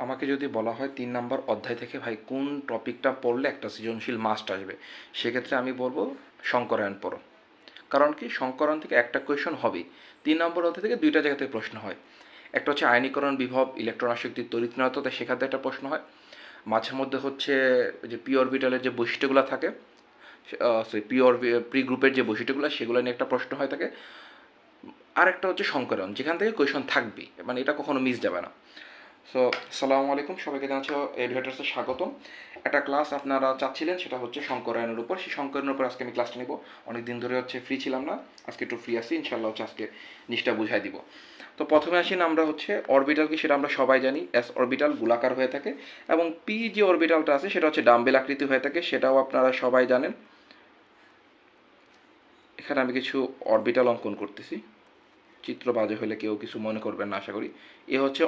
আমাকে যদি বলা হয় ৩ নম্বর অধ্যায় থেকে ভাই কোন টপিকটা পড়লে একটা সৃজনশীল মাস্ট আসবে, সেক্ষেত্রে আমি বলবো শঙ্করায়ণ পড়ো। কারণ কি, শঙ্করায়ণ থেকে একটা কোয়েশন হবেই। ৩ নম্বর অধ্যায় থেকে দুইটা জায়গা থেকে প্রশ্ন হয়। একটা হচ্ছে আয়নীকরণ বিভব, ইলেকট্রন আসক্তির তড়িৎনয়তা, সেখান থেকে একটা প্রশ্ন হয়। মাঝে মধ্যে হচ্ছে যে পি অরবিটালের যে বৈশিষ্ট্যগুলো থাকে, প্রি গ্রুপের যে বৈশিষ্ট্যগুলো সেগুলো নিয়ে একটা প্রশ্ন হয় থাকে। আর একটা হচ্ছে শঙ্করায়ণ, যেখান থেকে কোয়েশন থাকবেই, মানে এটা কখনো মিস যাবে না। সো আসসালামু আলাইকুম, সবাইকে জানাচ্ছি এডুকেটার্সে স্বাগতম। একটা ক্লাস আপনারা চাচ্ছিলেন, সেটা হচ্ছে শঙ্করায়ণের উপর। সেই শঙ্করায়ণের উপর আজকে আমি ক্লাসটা নিব। অনেক দিন ধরে হচ্ছে ফ্রি ছিলাম না, আজকে একটু ফ্রি আছি, ইনশাল্লাহ হচ্ছে আজকে জিনিসটা বুঝাই দিব। তো প্রথমে আসি না, আমরা হচ্ছে অরবিটাল কি সেটা আমরা সবাই জানি। এস অরবিটাল গোলাকার হয়ে থাকে, এবং পি যে অরবিটালটা আছে সেটা হচ্ছে ডাম্বেল আকৃতি হয়ে থাকে, সেটাও আপনারা সবাই জানেন। এখানে আমি কিছু অরবিটাল অঙ্কন করতেছি, চিত্র বাজে হলে কেউ কিছু মনে করবেন না আশা করি। এ হচ্ছে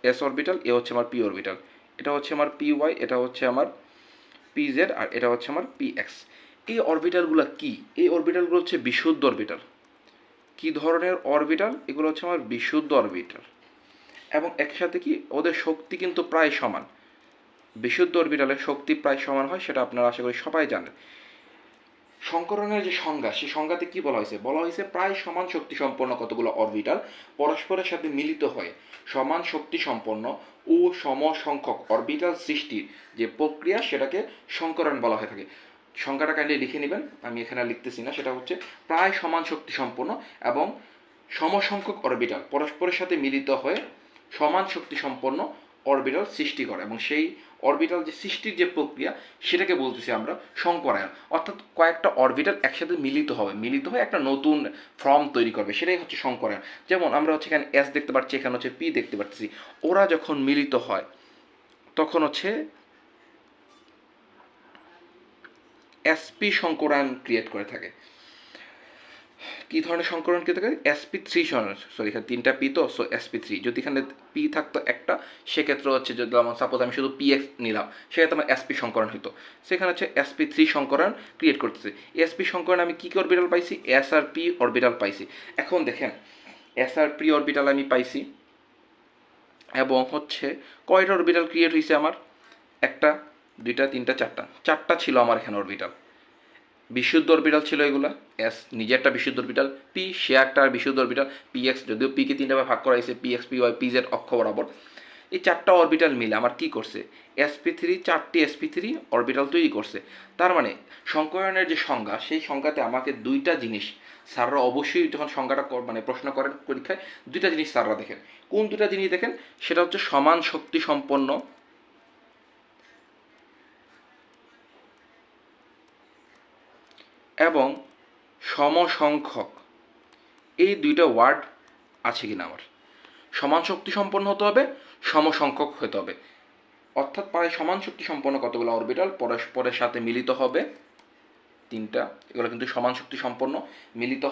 এস অরবিটাল, এ হচ্ছে আমার পি অরবিটাল, এটা হচ্ছে আমার পি ওয়াই, এটা হচ্ছে আমার পি জেড, আর এটা হচ্ছে আমার পি এক্স। এই অরবিটালগুলো কি? এই অরবিটালগুলো হচ্ছে বিশুদ্ধ অরবিটাল। কি ধরনের অরবিটাল? এগুলো হচ্ছে আমার বিশুদ্ধ অরবিটাল, এবং একসাথে কি ওদের শক্তি কিন্তু প্রায় সমান। বিশুদ্ধ অরবিটালের শক্তি প্রায় সমান হয়, সেটা আপনারা আশা করি সবাই জানেন। শঙ্করায়ণের যে সংজ্ঞা, সেই সংজ্ঞাতে কি বলা হয়েছে? বলা হয়েছে প্রায় সমান শক্তি সম্পন্ন কতগুলো অরবিটাল পরস্পরের সাথে মিলিত হয়ে সমান শক্তি সম্পন্ন ও সমসংখ্যক অরবিটাল সৃষ্টির যে প্রক্রিয়া, সেটাকে শঙ্করায়ণ বলা হয়ে থাকে। সংখ্যাটা কাইন্ডলি লিখে নেবেন, আমি এখানে লিখতেছি না। সেটা হচ্ছে প্রায় সমান শক্তি সম্পন্ন এবং সমসংখ্যক অরবিটাল পরস্পরের সাথে মিলিত হয়ে সমান শক্তি সম্পন্ন অরবিটাল সৃষ্টি করে, এবং সেই অরবিটাল যে সৃষ্টির যে প্রক্রিয়া, সেটাকে বলতেছি আমরা শঙ্করায়ণ। অর্থাৎ কয়েকটা অরবিটাল একসাথে মিলিত হয়ে একটা নতুন ফর্ম তৈরি করবে, সেটাই হচ্ছে শঙ্করায়ণ। যেমন আমরা হচ্ছে এখানে এস দেখতে পাচ্ছি, এখানে হচ্ছে পি দেখতে পাচ্ছি। ওরা যখন মিলিত হয় তখন হচ্ছে এসপি শঙ্করায়ণ ক্রিয়েট করে থাকে। কি ধরনের সংকরণ কী থাকে? sp3, সরি এখানে 3টা পি, তো সো sp3। যদি এখানে পি থাকতো একটা, সেক্ষেত্রে হচ্ছে যদি সাপোজ আমি শুধু px নিলাম, সেক্ষেত্রে আমার sp সংকরণ হতো। সেখানে হচ্ছে sp3 সংকরণ ক্রিয়েট করতেছে। sp সংকরণ আমি কী কী অরবিটাল পাইছি? s আর p অরবিটাল পাইছি। এখন দেখেন, s আর p অরবিটাল আমি পাইছি, এবং হচ্ছে কয়টা অরবিটাল ক্রিয়েট হয়েছে আমার? একটা, দুইটা, তিনটা, চারটা ছিল আমার এখানে অরবিটাল। বিশুদ্ধ অরবিটাল ছিল এগুলা। এস নিজে একটা বিশুদ্ধ অরবিটাল, পি সে একটা বিশুদ্ধ অরবিটাল, পি এক্স যদিও পিকে 3টা ভাগ করা হয়েছে, P X, P Y, P Z অক্ষ বরাবর। এই 4টা অরবিটাল মিলে আমার কি করছে? sp3, 4টি sp3 অরবিটাল তৈরি করছে। তার মানে শঙ্করায়ণের যে সংজ্ঞা, সেই সংজ্ঞাতে আমাকে দুইটা জিনিস স্যাররা অবশ্যই যখন সংজ্ঞাটা মানে প্রশ্ন করেন পরীক্ষায়, দুইটা জিনিস স্যাররা দেখেন। কোন দুইটা জিনিস দেখেন? সেটা হচ্ছে সমান শক্তি সম্পন্ন এবং সমসংখ্যক। এই দুইটা ওয়ার্ড আছে কিনা আমার? সমান শক্তি সম্পন্ন হতে হবে, সমসংখ্যক হতে হবে। অর্থাৎ প্রায় সমান শক্তি সম্পন্ন কতগুলো অরবিটাল পরস্পরের সাথে মিলিত হবে, 3টা, এগুলো কিন্তু সমান শক্তি সম্পন্ন, মিলিত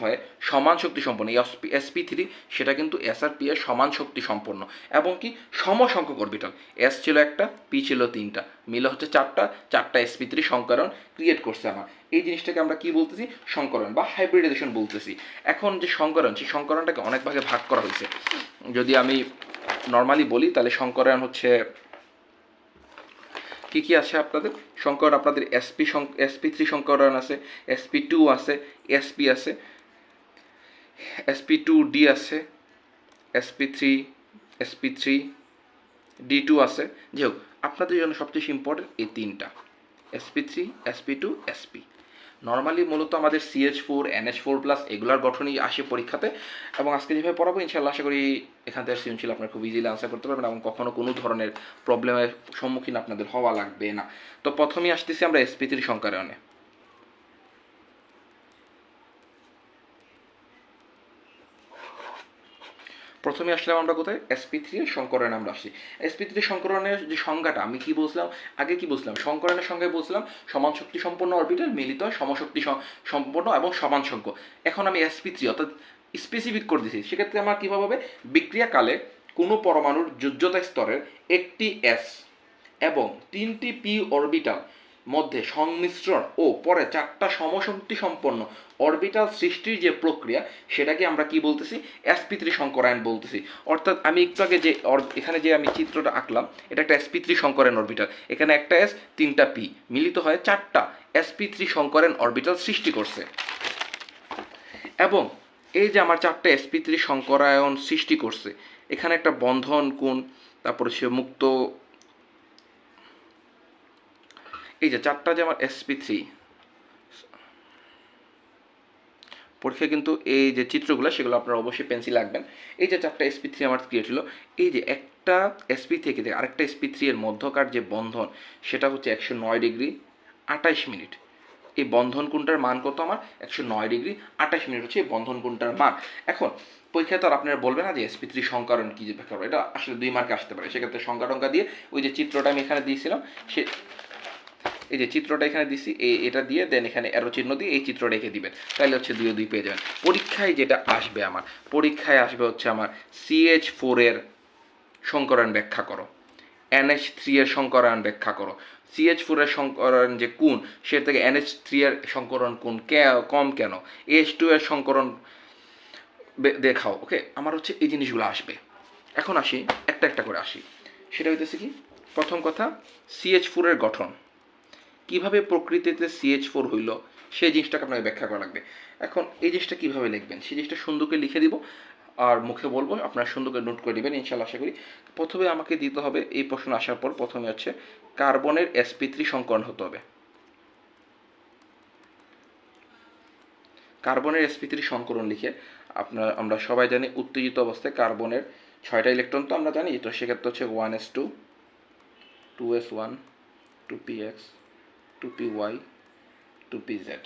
হয়ে সমান শক্তি সম্পন্ন sp3, সেটা কিন্তু s আর p এর সমান শক্তি সম্পন্ন, এবং কি সমসংখ্যক অরবিটাল। s ছিল একটা, p ছিল 3টা, মিলে হচ্ছে 4টা sp3 সংকরণ ক্রিয়েট করছে আমার। এই জিনিসটাকে আমরা কি বলতেছি? সংকরণ বা হাইব্রিডাইজেশন বলতেছি। এখন যে সংকরণ, সেই সংকরণটাকে অনেক ভাগে ভাগ করা হয়েছে। যদি আমি নর্মালি বলি, তাহলে সংকরণ হচ্ছে কি কি আছে আপনাদের? সংকরণ আপনাদের sp3 সংকরণ আছে, sp2 আছে, sp আছে, sp2d আছে, sp3, sp3 d2 আছে। যাই হোক, আপনাদের জন্য সবচেয়ে ইম্পর্টেন্ট এই 3টা, sp3, sp2, sp। নর্মালি মূলত আমাদের CH4, NH4+ এগুলার গঠনই আসে পরীক্ষাতে, এবং আজকে যেভাবে পড়াবো ইনশাআল্লাহ আশা করি এখান থেকে সৃজনশীল আপনারা খুব ইজিলি আনসার করতে পারবেন, এবং কখনো কোনো ধরনের প্রবলেমের সম্মুখীন আপনাদের হওয়া লাগবে না। তো প্রথমেই আসতেছি আমরা sp3 সংকরণে। প্রথমে আসলাম আমরা কোথায়? sp3 এর সংকরণে আমরা আসছি। sp3 সংকরণের যে সংজ্ঞাটা আমি কি বলছিলাম? আগে কি বলছিলাম? সংকরণের সংজ্ঞায় বলছিলাম সমান শক্তি সম্পন্ন অরবিটাল মিলিত হয় সমশক্তি সম্পন্ন এবং সমান সংখ্যক। এখন আমি sp3 অর্থাৎ স্পেসিফিক করে দিয়েছি, সেক্ষেত্রে আমার কীভাবে হবে? বিক্রিয়াকালে কোনো পরমাণুর যোজ্যতা স্তরের একটি s এবং 3টি p অরবিটাল মধ্যে সংমিশ্রণ ও পরে 4টা সমশক্তি সম্পন্ন অরবিটাল সৃষ্টির যে প্রক্রিয়া সেটাকে আমরা কি বলতেছি, sp3 সংকরায়ন বলতেছি। অর্থাৎ আমি একটু আগে যে এখানে যে আমি চিত্রটা আঁকলাম, এটা একটা sp3 সংকরায়ন অরবিটাল, এখানে একটা s 3টা p মিলিত হয় 4টা sp3 সংকরায়ন অরবিটাল সৃষ্টি করছে। এবং এই যে আমার 4টা sp3 সংকরায়ন সৃষ্টি করছে, এখানে একটা বন্ধন কোণ, তারপরে সে মুক্ত, এই যে 4টা যে আমার sp3 পরীক্ষায় কিন্তু এই যে চিত্রগুলো সেগুলো আপনারা অবশ্যই পেন্সিল রাখবেন। এই যে 4টা sp3 আমার ক্রিয়েট হলো, এই যে একটা sp থেকে আরেকটা sp3 এর মধ্যকার যে বন্ধন সেটা হচ্ছে 109 ডিগ্রি 28 মিনিট। এই বন্ধন কোণটার মান কত আমার, 109 ডিগ্রি 28 মিনিট হচ্ছে এই বন্ধন কোণটার মান। এখন পরীক্ষায় তো আর আপনারা বলবেন না যে sp3 সংকরণ কি ব্যাখ্যা করবো, এটা আসলে 2 মার্কে আসতে পারে। সেক্ষেত্রে সংখ্যা টঙ্কা দিয়ে ওই যে চিত্রটা আমি এখানে দিয়েছিলাম, সে এই যে চিত্রটা এখানে দিছি, এটা দিয়ে দেন এখানে অ্যারো চিহ্ন দিয়ে এই চিত্রটা রেখে দিবেন, তাহলে হচ্ছে 2 2 পেয়ে যাবেন। পরীক্ষায় যেটা আসবে আমার, পরীক্ষায় আসবে হচ্ছে আমার CH4 এর সংকরায়ন ব্যাখ্যা করো, NH3 এর সংকরায়ন ব্যাখ্যা করো। CH4 এর সংকরণ যে কোণ, সে থেকে NH3 এর সংকরণ কোণ কম কেন, H2 এর সংকরণ দেখাও। ওকে, আমার হচ্ছে এই জিনিসগুলো আসবে। এখন আসি একটা একটা করে আসি, সেটা হইতেছে কি, প্রথম কথা CH4 এর গঠন, কিভাবে প্রকৃতিতে CH4 হইল সেই জিনিসটাকে আপনাকে ব্যাখ্যা করা লাগবে। এখন এই জিনিসটা কিভাবে লিখবেন সেই জিনিসটা সুন্দর করে লিখে দিব আর মুখে বলবো, আপনারা সুন্দর করে নোট করে দিবেন ইনশাল্লাহ আশা করি। প্রথমে আমাকে দিতে হবে, এই প্রশ্ন আসার পর প্রথমে হচ্ছে কার্বনের sp3 সংকরণ হতে হবে। কার্বনের sp3 সংকরণ লিখে আমরা সবাই জানি উত্তেজিত অবস্থায় কার্বনের 6টা ইলেকট্রন তো আমরা জানি, তো সেক্ষেত্রে হচ্ছে 1s2 2s1 2px 2py 2pz,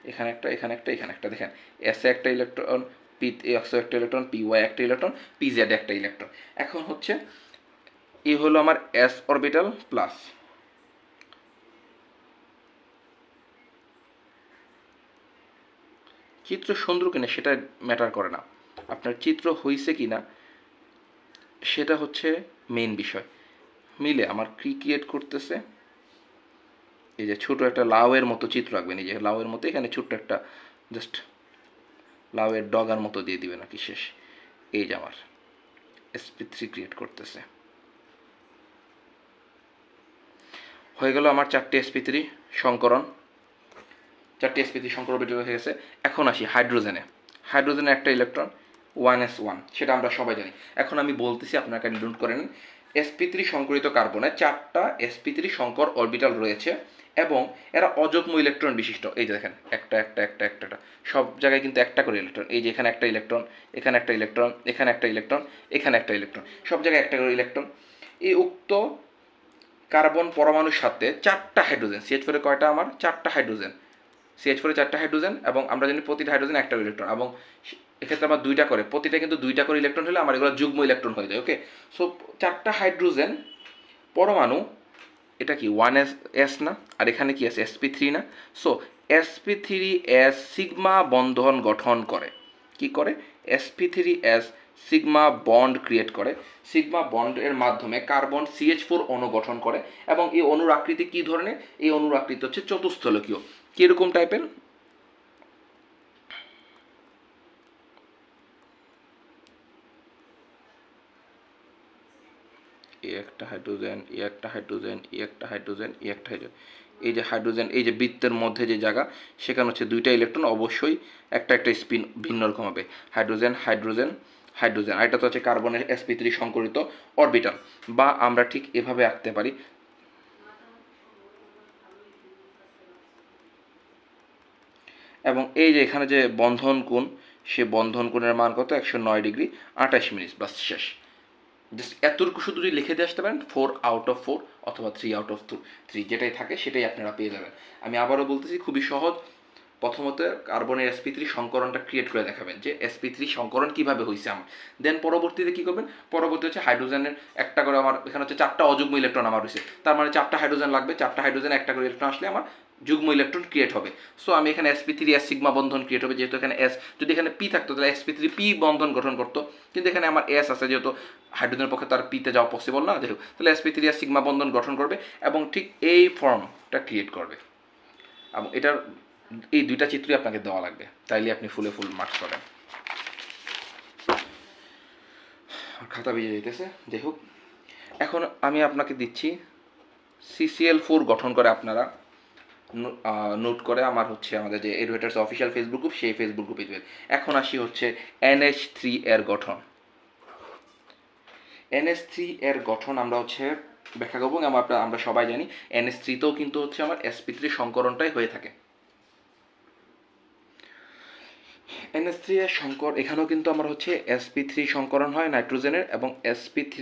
এখানে একটা এখানে একটা এখানে একটা, দেখেন এস এ একটা ইলেকট্রন, পি এক্সও একটা ইলেকট্রন, পি ওয়াই একটা ইলেকট্রন, পি জেড একটা ইলেকট্রন। এখন হচ্ছে এ হলো আমার এস অরবিটাল প্লাস, চিত্র সুন্দর কিনা সেটা ম্যাটার করে না, আপনার চিত্র হয়েছে কিনা সেটা হচ্ছে মেইন বিষয়। মিলে আমার কি ক্রিয়েট করতেছে, এই যে ছোট একটা লাউয়ের মতো চিত্র আঁকবেন, এই যে লাউয়ের মতো এখানে ছোট্ট একটা জাস্ট লাউয়ের ডগার মতো দিয়ে দিবেন আর কি, শেষ। এই যে আমার sp3 ক্রিয়েট করতেছে, হয়ে গেল আমার 4টি sp3 সংকরণ, 4টি sp3 সংকরণ বের হয়ে গেছে। এখন আসি হাইড্রোজেনে, হাইড্রোজেনে একটা ইলেকট্রন 1s1, সেটা আমরা সবাই জানি। এখন আমি বলতেছি আপনারা কাইন্ডলি নোট করে নিন, sp3 সংকরিত কার্বনে 4টা sp3 সংকর অরবিটাল রয়েছে এবং এরা অযুগ্ম ইলেকট্রন বিশিষ্ট। এই যে দেখেন একটা একটা একটা একটা একটা সব জায়গায় কিন্তু একটা করে ইলেকট্রন, এই যে এখানে একটা ইলেকট্রন, এখানে একটা ইলেকট্রন, এখানে একটা ইলেকট্রন, এখানে একটা ইলেকট্রন, সব জায়গায় একটা করে ইলেকট্রন। এই উক্ত কার্বন পরমাণুর সাথে 4টা হাইড্রোজেন, CH4 কয়টা আমার 4টা হাইড্রোজেন, CH4 4টা হাইড্রোজেন, এবং আমরা জানি প্রতিটা হাইড্রোজেন একটা ইলেকট্রন, এবং এক্ষেত্রে আমার 2টা করে, প্রতিটা কিন্তু 2টা করে ইলেকট্রন হলে আমার এগুলো যুগ্ম ইলেকট্রন হয়ে যায়। ওকে, সো 4টা হাইড্রোজেন পরমাণু, এটা কি 1s না, আর এখানে কি আছে sp3 না, সো sp3s সিগমা বন্ধন গঠন করে, কি করে, sp3s সিগমা বন্ড ক্রিয়েট করে, সিগমা বন্ডের মাধ্যমে কার্বন CH4 অণু গঠন করে, এবং এই অণুর আকৃতি কি ধরনের, এই অণুর আকৃতি হচ্ছে চতুস্থলকীয়। কিরকম টাইপের, একটা হাইড্রোজেন, একটা হাইড্রোজেন, একটা হাইড্রোজেন, একটা হাইড্রোজেন, এই যে হাইড্রোজেন, এই যে বৃত্তের মধ্যে যে জায়গা সেখানে হচ্ছে 2টা ইলেকট্রন, অবশ্যই একটা একটা স্পিন ভিন্ন রকম হবে, হাইড্রোজেন হাইড্রোজেন হাইড্রোজেন, আর এটা তো হচ্ছে কার্বনের sp3 সংকরিত অরবিটাল। বা আমরা ঠিক এভাবে আঁকতে পারি, এবং এই যে এখানে যে বন্ধন কোণ, সে বন্ধন কোণের মান কত, 109 ডিগ্রি 28 মিনিট, বাস শেষ। জাস্ট এতটুকু শুধু যদি লিখে দিয়ে আসতে পারেন 4 আউট অফ 4 অথবা 3 আউট অফ 3, যেটাই থাকে সেটাই আপনারা পেয়ে যাবেন। আমি আবারও বলতেছি, খুবই সহজ। প্রথমত কার্বনের sp3 সংকরণটা ক্রিয়েট করে দেখাবেন যে sp3 সংকরণ কিভাবে হয়েছে আমার, দেন পরবর্তীতে কি করবেন, পরবর্তী হচ্ছে হাইড্রোজেনের একটা করে, আমার এখানে হচ্ছে 4টা অযুগ্ম ইলেকট্রন আমার হয়েছে, তার মানে 4টা হাইড্রোজেন লাগবে, 4টা হাইড্রোজেন একটা করে ইলেকট্রন আসলে আমার যুগ্ম ইলেকট্রন ক্রিয়েট হবে। সো আমি এখানে sp3s সিগমা বন্ধন ক্রিয়েট হবে, যেহেতু এখানে s, যদি এখানে p থাকতো তাহলে sp3p বন্ধন গঠন করতো, কিন্তু এখানে আমার s আছে, যেহেতু হাইড্রোজেনের পক্ষে তার পিতে যাওয়া পসিবল না, দেখো তাহলে sp3s সিগমা বন্ধন গঠন করবে এবং ঠিক এই ফর্মটা ক্রিয়েট করবে। এবং এটার এই দুইটা চিত্রই আপনাকে দেওয়া লাগবে, তাইলে আপনি ফুল মার্কস পাবেন। খাতা ভিজে যেতেছে, যাই হোক। এখন আমি আপনাকে দিচ্ছি CCl4 গঠন করে আপনারা নোট করে আমার হচ্ছে আমাদের যে এডুকেটার্স অফিসিয়াল ফেসবুক গ্রুপ, সেই ফেসবুক গ্রুপে দেবেন। এখন আসি হচ্ছে NH3 এর গঠন। NH3 এর গঠন আমরা হচ্ছে ব্যাখ্যা করবো। আমরা সবাই জানি NH3তেও কিন্তু হচ্ছে আমার sp3 সংকরণটাই হয়ে থাকে। NH3 এর সংকর এখানেও কিন্তু আমার হচ্ছে sp3 সংকরণ হয় নাইট্রোজেনের, এবং sp3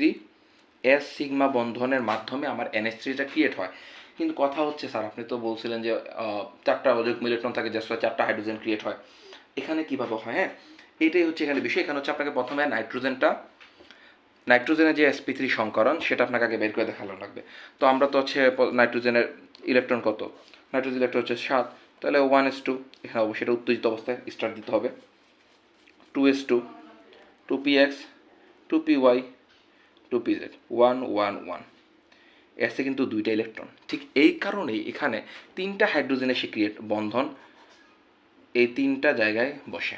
S সিগমা বন্ধনের মাধ্যমে আমার NH3টা ক্রিয়েট হয়। কিন্তু কথা হচ্ছে স্যার, আপনি তো বলছিলেন যে 4টা অযুগ্ম ইলেকট্রন থাকে, জাস্ট 4টা হাইড্রোজেন ক্রিয়েট হয়, এখানে কিভাবে হয়? হ্যাঁ, এটাই হচ্ছে এখানে বিষয়। এখানে হচ্ছে আপনাকে প্রথমে নাইট্রোজেনের যে sp3 সংকরণ সেটা আপনাকে আগে বের করে দেখানো লাগবে। তো আমরা তো হচ্ছে নাইট্রোজেনের ইলেকট্রন কত, নাইট্রোজেন ইলেকট্রন হচ্ছে 7, তাহলে 1s2, এখানে অবশ্যই এটা উত্তেজিত অবস্থায় স্টার্ট দিতে হবে। 2s2, 2px, 2py, 2pz, 1 1 1। এসে কিন্তু 2টা ইলেকট্রন। ঠিক এই কারণেই এখানে 3টা হাইড্রোজেন এসে ক্রিয়েট বন্ধন এই 3টা জায়গায় বসে।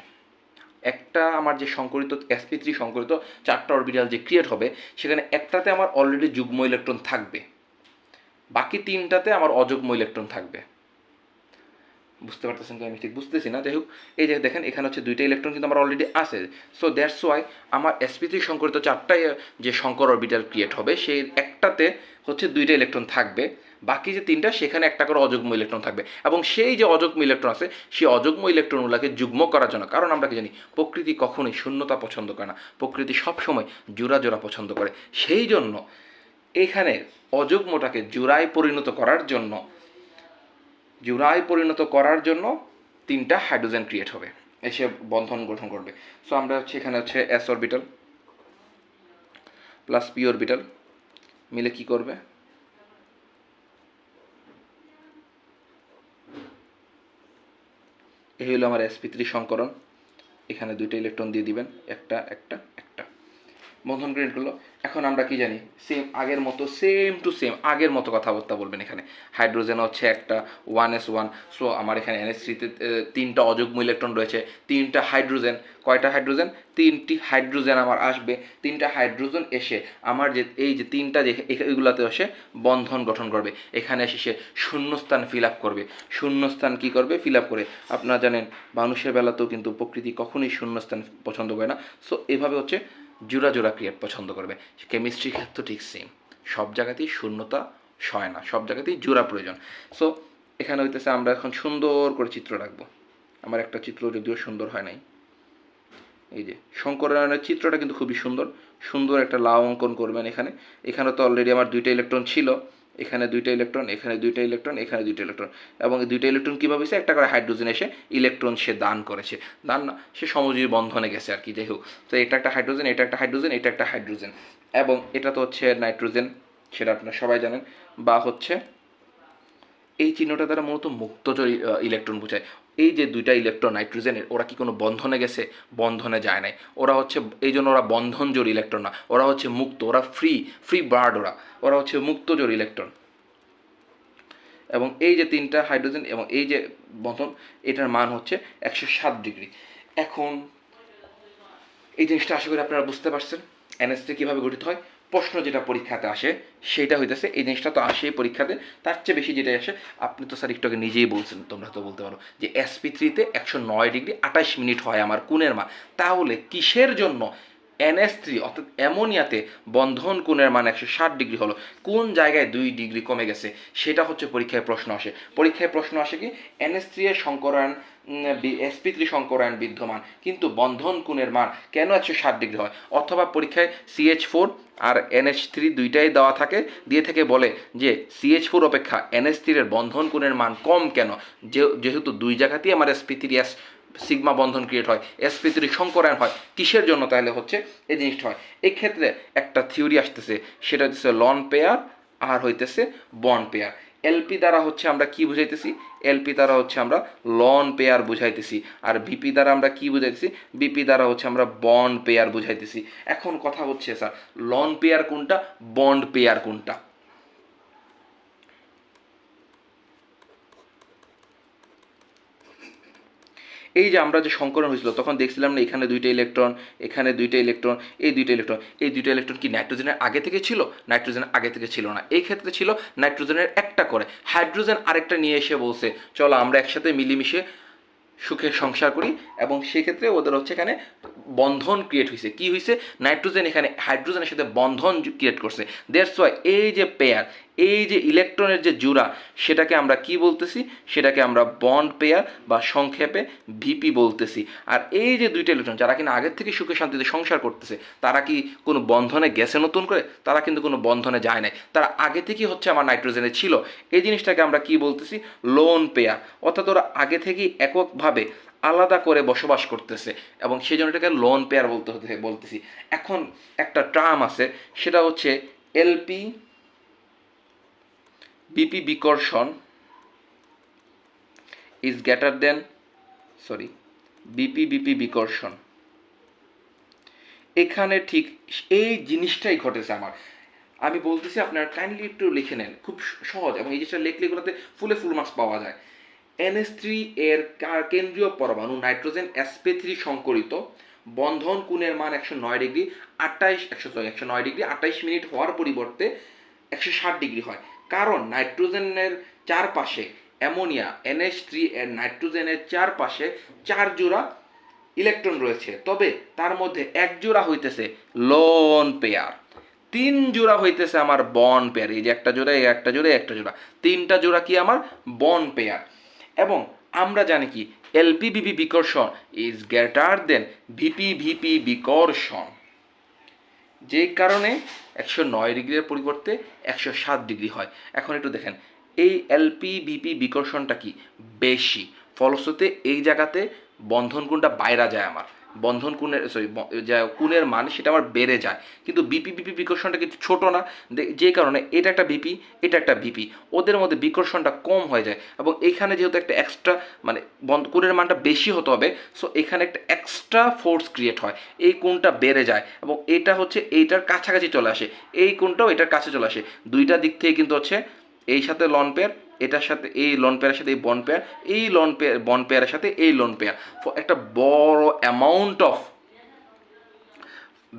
একটা আমার যে সংকরিত sp3 সংকরিত 4টা অরবিটাল যে ক্রিয়েট হবে, সেখানে একটাতে আমার অলরেডি যুগ্ম ইলেকট্রন থাকবে, বাকি 3টাতে আমার অযুগ্ম ইলেকট্রন থাকবে। বুঝতে পারতেছেন কি? আমি ঠিক বুঝতেছি না, যাই হোক। এই যে দেখেন, এখানে হচ্ছে 2টা ইলেকট্রন কিন্তু আমার অলরেডি আছে। সো দ্যাটস ওয়াই আমার sp3 সংকরিত 4টা যে সংকর অরবিটাল ক্রিয়েট হবে, সেই একটাতে হচ্ছে 2টা ইলেকট্রন থাকবে, বাকি যে 3টা সেখানে একটা করে অযুগ্ম ইলেকট্রন থাকবে। এবং সেই যে অযুগ্ম ইলেকট্রন আছে, সেই অযুগ্ম ইলেকট্রনগুলোকে যুগ্ম করার জন্য, কারণ আমরা কি জানি, প্রকৃতি কখনোই শূন্যতা পছন্দ করে না, প্রকৃতি সবসময় জোড়া জোড়া পছন্দ করে। সেই জন্য এখানে অযুগ্মটাকে জোড়ায় পরিণত করার জন্য 3টা হাইড্রোজেন ক্রিয়েট হবে, এসে বন্ধন গঠন করবে। সো আমরা হচ্ছে এখানে হচ্ছে s orbital plus p orbital মিলে কি করবে, এই হলো আমার sp3 সংকরণ। এখানে 2টা ইলেকট্রন দিয়ে দিবেন, একটা বন্ধন ক্রিয়েট করলো। এখন আমরা কি জানি, সেম টু সেম আগের মতো কথাবার্তা বলবেন। এখানে হাইড্রোজেন হচ্ছে একটা 1s1। সো আমার এখানে NH3তে 3টা অযুগ্ম ইলেকট্রন রয়েছে, 3টা হাইড্রোজেন। কয়টা হাইড্রোজেন? 3টি হাইড্রোজেন আমার আসবে। 3টা হাইড্রোজেন এসে আমার যে এই যে 3টা যে এগুলাতে এসে বন্ধন গঠন করবে। এখানে এসে সে শূন্যস্থান ফিল আপ করবে। শূন্যস্থান কি করবে? ফিল আপ করে। আপনারা জানেন মানুষের বেলাতেও কিন্তু প্রকৃতি কখনোই শূন্যস্থান পছন্দ করে না। সো এভাবে হচ্ছে জোড়া জোড়া ক্রিয়েট পছন্দ করবে। কেমিস্ট্রি ক্ষেত্রে ঠিক সেম, সব জায়গাতেই শূন্যতা সয় না, সব জায়গাতেই জোড়া প্রয়োজন। সো এখানে হইতেছে আমরা এখন সুন্দর করে চিত্র রাখবো। আমার একটা চিত্র যদিও সুন্দর হয় নাই, এই যে সংকরণের চিত্রটা কিন্তু খুবই সুন্দর একটা লাউ অঙ্কন করবেন। এখানে তো অলরেডি আমার 2টা ইলেকট্রন ছিল, এখানে 2টা ইলেকট্রন, এখানে 2টা ইলেকট্রন, এখানে 2টা ইলেকট্রন, এবং এই 2টা ইলেকট্রন কীভাবে হয়েছে? একটা করে হাইড্রোজেন এসে ইলেকট্রন সে দান করেছে, দান না, সে সমজীবী বন্ধনে গেছে আর কি। যাই হোক, তো এটা একটা হাইড্রোজেন, এটা একটা হাইড্রোজেন, এটা একটা হাইড্রোজেন, এবং এটা তো হচ্ছে নাইট্রোজেন, সেটা আপনারা সবাই জানেন। বা হচ্ছে এই চিহ্নটা দ্বারা মূলত মুক্তজোড় ইলেকট্রন বোঝায়। এই যে 2টা ইলেকট্রন নাইট্রোজেনের, ওরা কি কোনো বন্ধনে গেছে? বন্ধনে যায় নাই। ওরা হচ্ছে, এই জন্য ওরা বন্ধন জোড় ইলেকট্রন না, ওরা হচ্ছে মুক্ত, ওরা ফ্রি বার্ড, ওরা হচ্ছে মুক্তজোড় ইলেকট্রন। এবং এই যে 3টা হাইড্রোজেন এবং এই যে বন্ধন, এটার মান হচ্ছে 107 ডিগ্রি। এখন এই জিনিসটা আশা করি আপনারা বুঝতে পারছেন NH3 কীভাবে গঠিত হয়। প্রশ্ন যেটা পরীক্ষাতে আসে সেটা হইতেছে, এই জিনিসটা তো আসেই পরীক্ষাতে, তার চেয়ে বেশি যেটা আসে, আপনি তো স্যার একটু আগে নিজেই বলছেন, তোমরা তো বলতে পারো যে sp3তে 109 ডিগ্রি 28 মিনিট হয় আমার কোণের মান। তাহলে কিসের জন্য NH3 অর্থাৎ অ্যামোনিয়াতে বন্ধন কোণের মান 160 ডিগ্রি হলো? কোন জায়গায় 2 ডিগ্রি কমে গেছে? সেটা হচ্ছে পরীক্ষায় প্রশ্ন আসে। পরীক্ষায় প্রশ্ন আসে কি, NH3 এর সংকরায়ন sp3 সংকরায়ন বিদ্যমান, কিন্তু বন্ধন কোণের মান কেন 160 ডিগ্রি হয়? অথবা পরীক্ষায় CH4 আর NH3 দুইটাই দেওয়া থাকে, দিয়ে থেকে বলে যে CH4 অপেক্ষা NH3 এর বন্ধন কোণের মান কম কেন? যেহেতু 2 জায়গাতেই আমার sp3s সিগমা বন্ধন ক্রিয়েট হয়, sp3 সংকরায়ন হয়, কিসের জন্য তাহলে হচ্ছে এই জিনিসটা হয়? এক্ষেত্রে একটা থিওরি আসতেছে, সেটা হচ্ছে লন পেয়ার আর হইতেছে বন পেয়ার। এলপি দ্বারা হচ্ছে আমরা কি বুঝাইতেছি? এলপি দ্বারা হচ্ছে আমরা লন পেয়ার বুঝাইতেছি, আর বিপি দ্বারা আমরা কি বুঝাইতেছি? বিপি দ্বারা হচ্ছে আমরা বন্ড পেয়ার বুঝাইতেছি। এখন কথা হচ্ছে স্যার, লন পেয়ার কোনটা, বন্ড পেয়ার কোনটা? এই যে আমরা যে সংকরণ হয়েছিল তখন দেখছিলাম না এখানে দুইটা ইলেকট্রন, এখানে দুইটা ইলেকট্রন, এই দুইটা ইলেকট্রন, এই দুইটা ইলেকট্রন কি নাইট্রোজেনের আগে থেকে ছিল? নাইট্রোজেনের আগে থেকে ছিল না, এই ক্ষেত্রে ছিল নাইট্রোজেনের একটা করে। হাইড্রোজেন আরেকটা নিয়ে এসে বলছে চলো আমরা একসাথে মিলেমিশে সুখে সংসার করি, এবং সেক্ষেত্রে ওদের হচ্ছে এখানে বন্ধন ক্রিয়েট হয়েছে। কি হয়েছে? নাইট্রোজেন এখানে হাইড্রোজেনের সাথে বন্ধন ক্রিয়েট করছে। দ্যাটস ওয়াই এই যে পেয়ার, এই যে ইলেকট্রনের যে জোড়া, সেটাকে আমরা কি বলতেছি? সেটাকে আমরা বন্ড পেয়ার বা সংক্ষেপে ভিপি বলতেছি। আর এই যে দুইটা ইলেকট্রন যারা কিনা আগের থেকে সুখে শান্তিতে সংসার করতেছে, তারা কি কোনো বন্ধনে গেছে নতুন করে? তারা কিন্তু কোনো বন্ধনে যায় নাই, তারা আগে থেকেই হচ্ছে আমার নাইট্রোজেনে ছিল। এই জিনিসটাকে আমরা কি বলতেছি? Lone pair. অর্থাৎ ওরা আগে থেকেই এককভাবে আলাদা করে বসবাস করতেছে, এবং সেই জন্য এটাকে লোন পেয়ার বলতেছি। এখন একটা টার্ম আছে, সেটা হচ্ছে এলপি বিপি বিকর্ষণ ইজ গ্রেটার দেন বিপি বিকর্ষণ। এখানে ঠিক এই জিনিসটাই ঘটেছে আমার। আমি বলতেছি আপনারা কাইন্ডলি একটু লিখে নেন, খুব সহজ, এবং এই জিনিসটা লিখলে এগুলোতে ফুল মার্কস পাওয়া যায়। NH3 এর কেন্দ্রীয় পরমাণু নাইট্রোজেন sp3 সংকরিত, বন্ধন কোণের মান 109 ডিগ্রি 28 মিনিট হওয়ার পরিবর্তে 160 ডিগ্রি হয়, কারণ নাইট্রোজেনের চারপাশে অ্যামোনিয়া NH3 এর নাইট্রোজেনের চারপাশে 4 জোড়া ইলেকট্রন রয়েছে, তবে তার মধ্যে এক জোড়া হইতেছে লোন পেয়ার, 3 জোড়া হইতেছে আমার বন পেয়ার। এই যে একটা জোড়া, এই একটা জোড়া, একটা জোড়া, 3টা জোড়া কি আমার বন পেয়ার। এবং আমরা জানি কি এলপিবিপি বিকর্ষণ ইজ গ্রেটার দেন ভিপি বিকর্ষণ, যেই কারণে 109 ডিগ্রির পরিবর্তে 107 ডিগ্রি হয়। এখন একটু দেখেন এই এলপিবিপি বিকর্ষণটা কি বেশি, ফলশ্রুতি এই জায়গাতে বন্ধন কোণটা বাইরা যায় আমার, বন্ধন কোণের কোণের মান সেটা আমার বেড়ে যায়, কিন্তু বিপি বিকর্ষণটা কিন্তু ছোট না, যে কারণে এটা একটা বিপি, এটা একটা বিপি, ওদের মধ্যে বিকর্ষণটা কম হয়ে যায়, এবং এখানে যেহেতু একটা এক্সট্রা মানে কোণের মানটা বেশি হতে হবে, সো এখানে একটা এক্সট্রা ফোর্স ক্রিয়েট হয়, এই কোণটা বেড়ে যায়, এবং এটা হচ্ছে এইটার কাছাকাছি চলে আসে, এই কোণটাও এটার কাছে চলে আসে, দুইটা দিক থেকে কিন্তু হচ্ছে এই সাথে লন পেয়ার, এটার সাথে এই লোন পেয়ারের সাথে এই বন পেয়ার, এই লোন পেয়ার বন পেয়ারের সাথে এই লোন পেয়ার, একটা বড় অ্যামাউন্ট অফ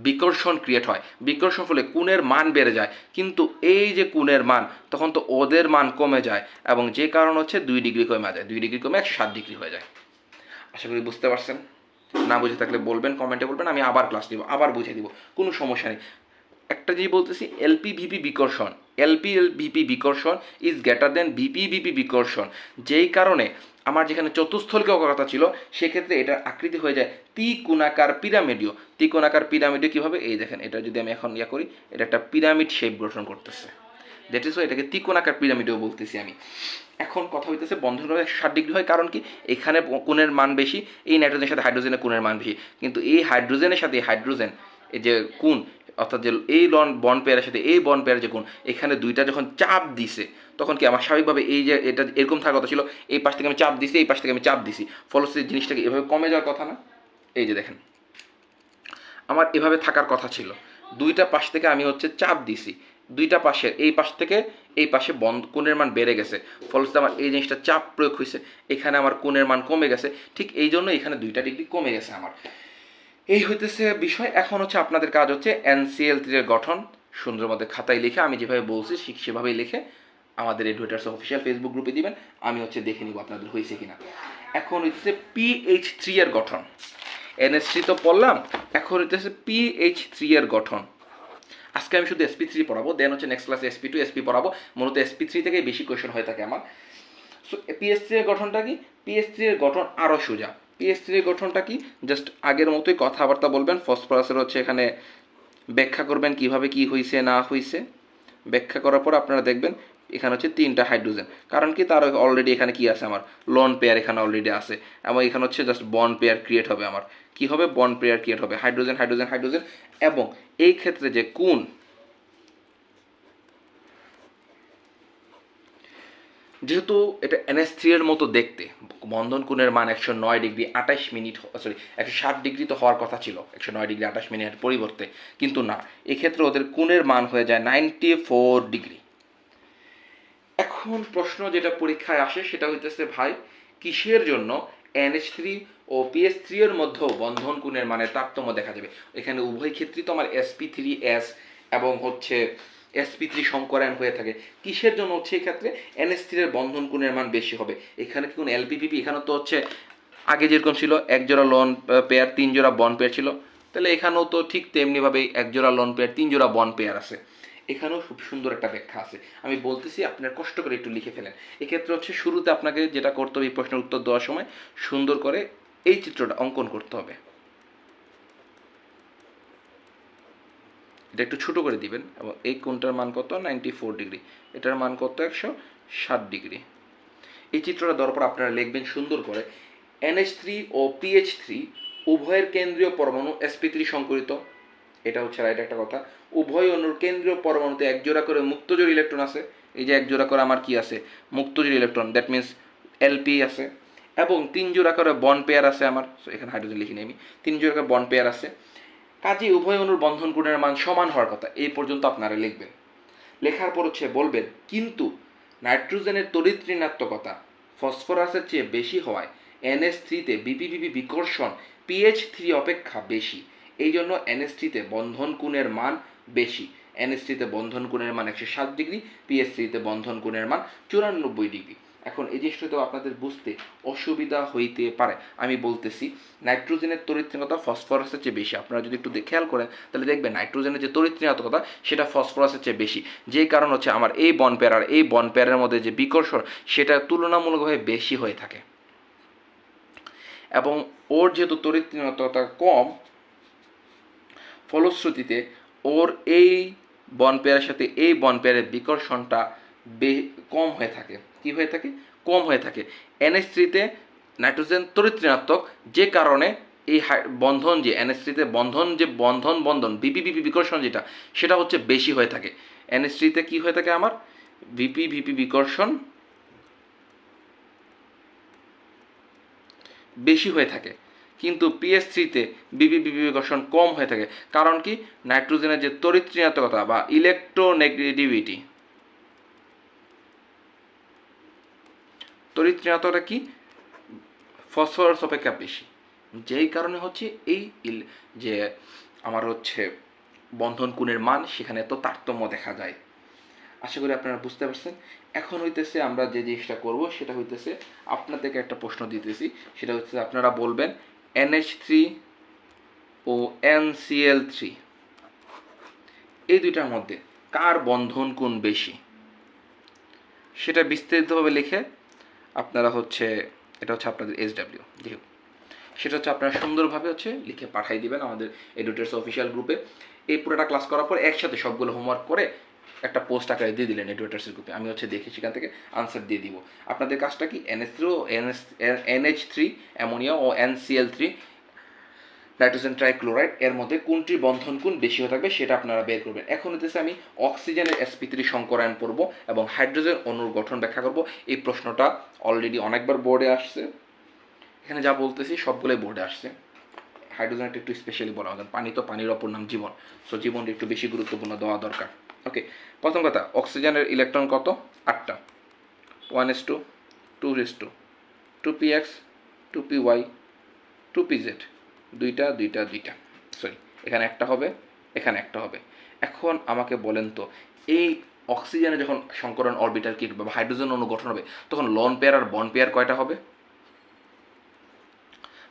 বিকর্ষণ ক্রিয়েট হয়। বিকর্ষণ ফলে কোণের মান বেড়ে যায়, কিন্তু এই যে কোণের মান তখন তো ওদের মান কমে যায়, এবং যে কারণ হচ্ছে 2 ডিগ্রি কমে যায়, 2 ডিগ্রি কমে 107 ডিগ্রি হয়ে যায়। আশা করি বুঝতে পারছেন। না বুঝে থাকলে বলবেন, কমেন্টে বলবেন, আমি আবার ক্লাস দিব, আবার বুঝিয়ে দিব, কোনো সমস্যা নেই। একটা জিনিস বলতেছি, এলপিভিপি বিকর্ষণ, এলপিভিপি বিকর্ষণ ইজ গ্রেটার দেন ভিপি বিকর্ষণ, যেই কারণে আমার যেখানে চতুস্থলকে কথা ছিল সেক্ষেত্রে এটার আকৃতি হয়ে যায় ত্রিকোণাকার পিরামিডীয়। ত্রিকোণাকার পিরামিডীয় কীভাবে? এই দেখেন, এটা যদি আমি এখন করি, এটা একটা পিরামিড শেপ গঠন করতেছে, দ্যাট ইজ এটাকে ত্রিকোণাকার পিরামিডও বলতেছি আমি। এখন কথা হইতেছে বন্ধন করে 160 ডিগ্রি হয়, কারণ কি এখানে কোণের মান বেশি, এই নাইট্রোজেনের সাথে হাইড্রোজেনের কোণের মান বেশি, কিন্তু এই হাইড্রোজেনের সাথে হাইড্রোজেন এই যে কোণ, অর্থাৎ যে এই বন পেয়ারের সাথে এই বন পেয়ারের যে কোণ, এখানে দুইটা যখন চাপ দিছে তখন কি আমার স্বাভাবিকভাবে এই যে এটা এরকম থাকার কথা ছিল, এই পাশ থেকে আমি চাপ দিছি, এই পাশ থেকে আমি চাপ দিছি, ফলশ্রুতি জিনিসটাকে এভাবে কমে যাওয়ার কথা না? এই যে দেখেন আমার এভাবে থাকার কথা ছিল, দুইটা পাশ থেকে আমি হচ্ছে চাপ দিছি, দুইটা পাশের এই পাশ থেকে এই পাশে কোণের মান বেড়ে গেছে, ফলশ্রুতি আমার এই জিনিসটা চাপ প্রয়োগ হয়েছে, এখানে আমার কোণের মান কমে গেছে, ঠিক এই জন্য এখানে 2 ডিগ্রি কমে গেছে আমার। এই হইতেছে বিষয়। এখন হচ্ছে আপনাদের কাজ হচ্ছে NCl3 এর গঠন সুন্দর মধ্যে খাতায় লিখে, আমি যেভাবে বলছি ঠিক সেভাবেই লিখে আমাদের এডুকেটার্স অফিসিয়াল ফেসবুক গ্রুপে দিবেন, আমি হচ্ছে দেখে নিব আপনাদের হয়েছে কিনা। এখন হচ্ছে PH3 এর গঠন, NH3 তো পড়লাম, এখন হইতেছে PH3 এর গঠন। আজকে আমি শুধু sp3 পড়াবো, দেন হচ্ছে নেক্সট ক্লাসে sp2 sp পড়াবো, মূলত sp3 থেকেই বেশি কোয়েশন হয়ে থাকে আমার। সো PH3 এর গঠনটা কি? PH3 এর গঠন আরও সোজা। PH3 এর গঠনটা কি? জাস্ট আগের মতোই কথাবার্তা বলবেন, ফসফরাসের হচ্ছে এখানে ব্যাখ্যা করবেন কিভাবে কি হয়েছে না হয়েছে, ব্যাখ্যা করার পর আপনারা দেখবেন এখানে হচ্ছে 3টা হাইড্রোজেন, কারণ কি তার অলরেডি এখানে কি আছে আমার লোন পেয়ার এখানে অলরেডি আছে, এবং এখানে হচ্ছে জাস্ট বন্ড পেয়ার ক্রিয়েট হবে আমার, কি হবে বন্ড পেয়ার ক্রিয়েট হবে, হাইড্রোজেন হাইড্রোজেন হাইড্রোজেন, এবং এই ক্ষেত্রে যে কোণ, যেহেতু এটা NH3 এর মতো দেখতে, বন্ধন কোণের মান 109 ডিগ্রি 28 মিনিট, 160 ডিগ্রি তো হওয়ার কথা ছিল 109 ডিগ্রি 28 মিনিটের পরিবর্তে, কিন্তু না, এক্ষেত্রে ওদের কোণের মান হয়ে যায় 94 ডিগ্রি। এখন প্রশ্ন যেটা পরীক্ষায় আসে সেটা হইতেছে, ভাই কিসের জন্য NH3 ও PH3 এর মধ্যেও বন্ধন কোণের মানের তারতম্য দেখা যাবে। এখানে উভয় ক্ষেত্রেই তো আমার sp3s এবং হচ্ছে sp3 সংকরায়ন হয়ে থাকে। কিসের জন্য হচ্ছে এই ক্ষেত্রে NH3 এর বন্ধন কোণের মান বেশি হবে। এখানে কি কোনো LPPP, এখানে তো হচ্ছে আগে যেরকম ছিল এক জোড়া লোন পেয়ার 3 জোড়া বন্ড পেয়ার ছিল, তাহলে এখানেও তো ঠিক তেমনিভাবেই এক জোড়া লোন পেয়ার 3 জোড়া বন্ড পেয়ার আছে। এখানেও খুব সুন্দর একটা ব্যাখ্যা আছে। আমি বলতেছি আপনার কষ্ট করে একটু লিখে ফেলেন। এক্ষেত্রে হচ্ছে শুরুতে আপনাকে যেটা করতে হবে, এই প্রশ্নের উত্তর দেওয়ার সময় সুন্দর করে এই চিত্রটা অঙ্কন করতে হবে। এটা একটু ছোটো করে দিবেন এবং এই কোণটার মান কত 94 ডিগ্রি, এটার মান কত 160 ডিগ্রি। এই চিত্রটা দেওয়ার পর আপনারা লিখবেন সুন্দর করে NH3 ও PH3 উভয়ের কেন্দ্রীয় পরমাণু sp3 সংকরিত। এটা হচ্ছে রাইট একটা কথা। উভয় অণুর কেন্দ্রীয় পরমাণুতে এক জোড়া করে মুক্তজোড় ইলেকট্রন আছে। এই যে এক জোড়া করে আমার কি আছে, মুক্তজোড় ইলেকট্রন, দ্যাট মিন্স LP আছে। এবং 3 জোড়া করে বন্ড পেয়ার আছে আমার, এখানে হাইড্রোজেন লিখিনি আমি, 3 জোড়া করে বন্ড পেয়ার আছে। কাজেই উভয় অণুর বন্ধন কোণের মান সমান হওয়ার কথা। এই পর্যন্ত আপনারা লিখবেন। লেখার পর হচ্ছে বলবেন কিন্তু নাইট্রোজেনের তড়িৎ ঋণাত্মকতা ফসফরাসের চেয়ে বেশি হওয়ায় NH3-তে বিপিবিপি বিকর্ষণ PH3 অপেক্ষা বেশি। এই জন্য NH3-তে বন্ধন কোণের মান বেশি। NH3-তে বন্ধন কোণের মান 107 ডিগ্রি, PH3-তে বন্ধন কোণের মান 94 ডিগ্রি। এখন এই জিনিসটা তো আপনাদের বুঝতে অসুবিধা হইতে পারে। আমি বলতেছি নাইট্রোজেনের তড়িৎ ঋণাত্মকতা ফসফরাসের চেয়ে বেশি। আপনারা যদি একটু খেয়াল করেন তাহলে দেখবেন নাইট্রোজেনের যে তড়িৎ ঋণাত্মকতা সেটা ফসফরাসের চেয়ে বেশি। যেই কারণ হচ্ছে আমার এই বন্ড পেয়ার আর এই বন্ড পেয়ারের মধ্যে যে বিকর্ষণ সেটা তুলনামূলকভাবে বেশি হয়ে থাকে। এবং ওর যেহেতু তড়িৎ ঋণাত্মকতা কম, ফলশ্রুতিতে ওর এই বন্ড পেয়ারের সাথে এই বন্ড পেয়ারের বিকর্ষণটা কম হয়ে থাকে। কি হয়ে থাকে? কম হয়ে থাকে। NH3-তে নাইট্রোজেন তড়িৎ ঋণাত্মক, যে কারণে এই বন্ধন যে NH3-তে বন্ধন বিপি বিকর্ষণ যেটা সেটা হচ্ছে বেশি হয়ে থাকে। NH3-তে কি হয়ে থাকে আমার ভিপি বিকর্ষণ বেশি হয়ে থাকে, কিন্তু PH3-তে বিপি বিকর্ষণ কম হয়ে থাকে। কারণ কি? নাইট্রোজেনের যে তড়িৎ ঋণাত্মকতা বা ইলেকট্রোনেগেটিভিটি, তড়িৎ ঋণাত্মকতা কি ফসফরাস অপেক্ষা বেশি। যেই কারণে হচ্ছে এই যে আমার হচ্ছে বন্ধন কোণের মান সেখানে তো তারতম্য দেখা যায়। আশা করি আপনারা বুঝতে পারছেন। এখন হইতেছে আমরা যে জিনিসটা করব সেটা হইতেছে আপনাদেরকে একটা প্রশ্ন দিতেছি, সেটা হচ্ছে আপনারা বলবেন NH3 ও NCl3 এই দুইটার মধ্যে কার বন্ধন কোণ বেশি, সেটা বিস্তারিতভাবে লিখে আপনারা হচ্ছে এটা হচ্ছে আপনাদের SW, যেহেতু সেটা হচ্ছে আপনারা সুন্দরভাবে হচ্ছে লিখে পাঠিয়ে দিবেন আমাদের এডুটেটস অফিসিয়াল গ্রুপে। এই পুরোটা ক্লাস করার পর একসাথে সবগুলো হোমওয়ার্ক করে একটা পোস্ট আকারে দিয়ে দিলেন এডুটেটসের গ্রুপে, আমি হচ্ছে দেখে সেখান থেকে আনসার দিয়ে দিব। আপনাদের কাজটা কি NH3 ও NH3 অ্যামোনিয়া ও NCl3 নাইট্রোজেন ট্রাইক্লোরাইড এর মধ্যে কোনটির বন্ধন কোণ বেশি হয়ে থাকবে সেটা আপনারা বের করবেন। এখন হইতেছে আমি অক্সিজেনের sp3 সংকরায়ন করব এবং হাইড্রোজেন অণুর গঠন ব্যাখ্যা করব। এই প্রশ্নটা অলরেডি অনেকবার বোর্ডে আসছে, এখানে যা বলতেছি সবগুলোই বোর্ডে আসছে। হাইড্রোজেনটা একটু স্পেশালি বলা হয়, পানি তো পানির অপর নাম জীবন, সো জীবনটা একটু বেশি গুরুত্বপূর্ণ দেওয়া দরকার। ওকে, প্রথম কথা, অক্সিজেনের ইলেকট্রন কত? 8টা, 1s2, 2s2, 2px, 2py, 2pz, দুইটা দুইটা দুইটা, সরি এখানে একটা হবে, এখানে একটা হবে। এখন আমাকে বলেন তো এই অক্সিজেনে যখন সংকরণ অরবিটাল কিট বা হাইড্রোজেন অণু গঠন হবে তখন লন পেয়ার আর বন্ড পেয়ার কয়টা হবে?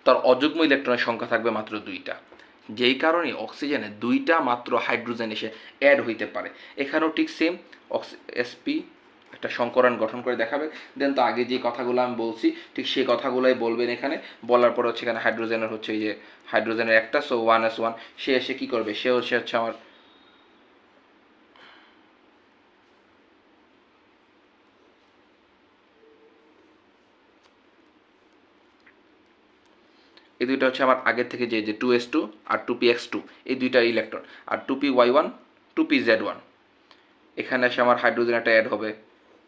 তার অযুগ্ম ইলেকট্রনের সংখ্যা থাকবে মাত্র 2টা। যেই কারণে অক্সিজেনে 2টা মাত্র হাইড্রোজেন এসে অ্যাড হইতে পারে। এখানেও ঠিক সেম sp একটা সংকরণ গঠন করে দেখাবে, দেন তো আগে যে কথাগুলো আমি বলছি ঠিক সেই কথাগুলোই বলবেন এখানে। বলার পর হচ্ছে এখানে হাইড্রোজেনের হচ্ছে এই যে হাইড্রোজেনের একটা, সো 1s1 সে এসে কী করবে, সে হচ্ছে আমার এই দুইটা হচ্ছে আমার আগের থেকে যে 2s2 আর 2px2 এই দুইটা ইলেকট্রন, আর 2py1 2pz1, এখানে এসে আমার হাইড্রোজেন একটা অ্যাড হবে,